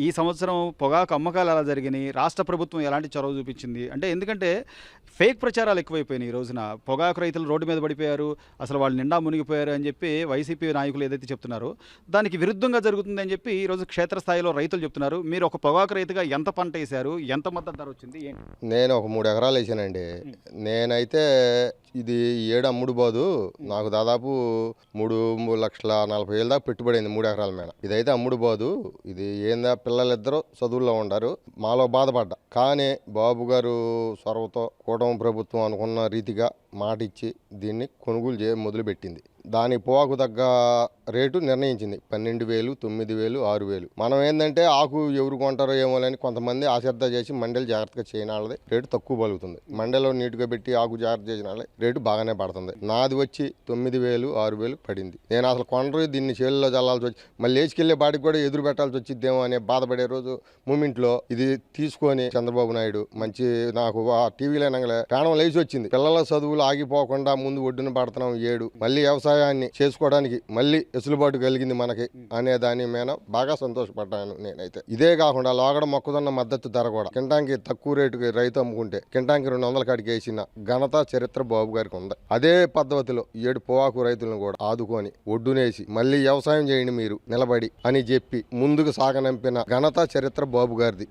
ఈ సంవత్సరం పొగాకు అమ్మకాలు ఎలా జరిగినాయి? రాష్ట్ర ప్రభుత్వం ఎలాంటి చొరవ చూపించింది? అంటే ఎందుకంటే ఫేక్ ప్రచారాలు ఎక్కువైపోయినాయి ఈ రోజున. పొగాకు రైతులు రోడ్డు మీద పడిపోయారు. అసలు వాళ్ళు నిండా మునిగిపోయారు అని చెప్పి వైసీపీ నాయకులు ఏదైతే చెప్తున్నారో, దానికి విరుద్ధంగా జరుగుతుందని చెప్పి ఈరోజు క్షేత్రస్థాయిలో రైతులు చెప్తున్నారు. మీరు ఒక పొగాకు రైతుగా ఎంత పంటేశారు? ఎంత మద్దతు ధర వచ్చింది? ఏంటి? నేను ఒక 3 ఎకరాలు వేసానండి. నేనైతే ఇది ఈ ఏడు అమ్ముడు పోదు. నాకు దాదాపు 3,40,000 దాకా పెట్టుబడింది 3 ఎకరాల మీద. ఇదైతే అమ్ముడు పోదు. ఇది ఏందా పిల్లలిద్దరూ చదువుల్లో ఉండారు. మాలో బాధపడ్డా. కానీ బాబు గారు చొరవతో కూటమి ప్రభుత్వం అనుకున్న రీతిగా మాట ఇచ్చి దీన్ని కొనుగోలు మొదలుపెట్టింది. దాని పోకు తగ్గ రేటు నిర్ణయించింది. 12,000, 9,000, 6,000. మనం ఏంటంటే ఆకు ఎవరు కొంటారో ఏమో అని కొంతమంది ఆశ్రద్ధ చేసి మండలి జాగ్రత్తగా చేయని వాళ్ళది రేటు తక్కువ పలుకుతుంది. మండలిలో నీట్గా పెట్టి ఆకు జాగ్రత్త చేసిన వాళ్ళది రేటు బాగానే పడుతుంది. నాది వచ్చి 9,000, 6,000 పడింది. నేను అసలు కొనరు దీన్ని చేతుల్లో చల్లాల్సి వచ్చి మళ్ళీ లేచికెళ్ళే బాటికి కూడా ఎదురు పెట్టాల్సి వచ్చిద్దేమో అనే బాధపడే రోజు మూమెంట్లో ఇది తీసుకొని చంద్రబాబు నాయుడు మంచి నాకు టీవీలో నంగలే ప్రాణం లేచి వచ్చింది. పిల్లల చదువులు ఆగిపోకుండా ముందు ఒడ్డున పడుతున్నాం మళ్ళీ వ్యవసాయాన్ని చేసుకోవడానికి మళ్ళీ వెసులుబాటు కలిగింది మనకి అనే దాని మీద బాగా సంతోషపడ్డాను నేనైతే. ఇదే కాకుండా లోగడ మొక్కజొన్న మద్దతు ధర కూడా కింటానికి తక్కువ రేటుకి రైతు అమ్ముకుంటే కింటానికి 200 కాడికి వేసిన ఘనత చరిత్ర బాబు గారికి ఉంది. అదే పద్ధతిలో 7 పొగాకు రైతులను కూడా ఆదుకొని ఒడ్డునేసి మళ్ళీ వ్యవసాయం చేయండి మీరు నిలబడి అని చెప్పి ముందుకు సాగనంపిన ఘనత చరిత్ర బాబు గారిది.